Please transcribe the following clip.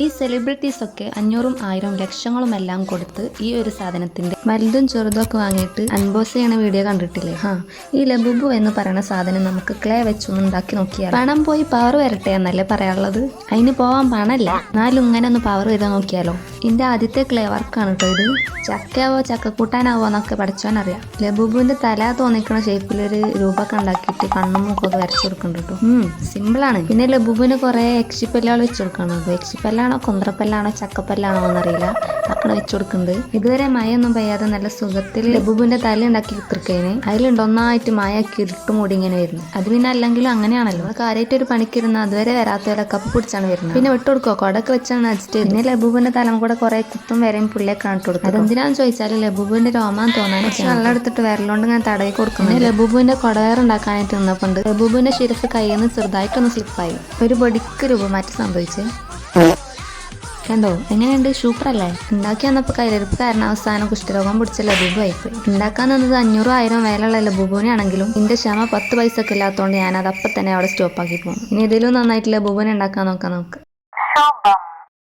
ഈ സെലിബ്രിറ്റീസ് ഒക്കെ 500ഉം 1000ഉം ലക്ഷങ്ങളും എല്ലാം കൊടുത്ത് ഈ ഒരു സാധനത്തിന്റെ വലുതും ചെറുതും ഒക്കെ വാങ്ങിയിട്ട് അൺബോക്സ് ചെയ്യണ വീഡിയോ കണ്ടിട്ടില്ലേ? ഈ ലബുബു എന്ന് പറയുന്ന സാധനം നമുക്ക് ക്ലേ വെച്ചൊന്നും ഉണ്ടാക്കി നോക്കിയാൽ പണം പോയി പവർ വരട്ടെ എന്നല്ലേ പറയാനുള്ളത്. അതിന് പോവാൻ പണല്ല, എന്നാലും ഇങ്ങനെ ഒന്ന് പവർ ചെയ്താൽ നോക്കിയാലോ. ഇതിന്റെ ആദ്യത്തെ ക്ലേ വർക്കാണ് കേട്ടോ ഇത്. ചക്കയാവോ ചക്കക്കൂട്ടാനാവോ എന്നൊക്കെ പഠിച്ചോനറിയാം. ലബുബുവിന്റെ തല തോന്നിക്കുന്ന ഷേപ്പിലൊരു രൂപമൊക്കെ ഉണ്ടാക്കിയിട്ട് കണ്ണും മൂക്കൊക്കെ വരച്ചു കൊടുക്കുന്നുണ്ട് കേട്ടോ. സിമ്പിളാണ്. പിന്നെ ലബുബുവിന് കുറെ എക്ഷിപ്പല്ലുകൾ വെച്ച് കൊടുക്കണം. എക്ഷിപ്പല്ലാണോ കൊന്ത്രപ്പല്ലാണോ ചക്കപ്പല്ലാണോ എന്നറിയില്ല, അക്കണ വെച്ച് കൊടുക്കുന്നുണ്ട്. ഇതുവരെ മഴയൊന്നും പെയ്യാതെ നല്ല സുഖത്തിൽ ലബുബുവിന്റെ തല ഉണ്ടാക്കി കുത്തിർക്കേന് അതിലുണ്ട് ഒന്നായിട്ട് മഴയൊക്കെ ഇരുട്ട് മൂടി ഇങ്ങനെ വരുന്നു. അത് പിന്നെ അല്ലെങ്കിലും അങ്ങനെയാണല്ലോ, കാര്യമായിട്ട് ഒരു പണിക്കിരുന്ന അതുവരെ വരാത്തവരൊക്കെ കപ്പ് പിടിച്ചാണ് വരുന്നത്. പിന്നെ വിട്ടുകൊടുക്കോ, കൊടൊക്കെ വെച്ചാണ് അഡ്ജസ്റ്റ്. പിന്നെ ലബുബുവിന്റെ തലം കൂടെ കുറെ കുത്തും വരെയും പുള്ളിയൊക്കെ ഇട്ട് കൊടുക്കും. അതെന്തിനാന്ന് ചോദിച്ചാൽ ലബുബുവിന്റെ രോമാൻ തോന്നാൻ വെള്ളം എടുത്തിട്ട് വിരലോണ്ട് ഞാൻ തടവി കൊടുക്കുന്നു. ലബുബുവിന്റെ കൊടവേറുണ്ടാക്കാനായിട്ട് നിന്നപ്പോണ്ട് ലബുബുവിന്റെ ശിരസ് കയ്യിൽ നിന്ന് ചെറുതായിട്ടൊന്ന് സ്ലിപ്പായി. ഒരു പൊടിക്ക് രൂപമാറ്റം സംഭവിച്ച്. കണ്ടോ എങ്ങനെയുണ്ട്? സൂപ്പറല്ലേ? ഉണ്ടാക്കി വന്നപ്പോൾ കയ്യിലിരിപ്പ് കാരണം അവസാനം കുഷ്ഠരോഗം പിടിച്ച ലബൂബു ആയിപ്പോയി. ഉണ്ടാക്കാൻ തന്നത് 500 1000 വിലയുള്ള ലബൂബുവിനാണെങ്കിലും എന്റെ ക്ഷമ 10 പൈസക്ക് ഇല്ലാത്തതുകൊണ്ട് ഞാനത് അപ്പം തന്നെ അവിടെ സ്റ്റോപ്പ് ആക്കി പോകും. ഇനി ഇതിലും നന്നായിട്ട് ലബൂബുവിനെ ഉണ്ടാക്കാൻ നോക്കാം നമുക്ക്.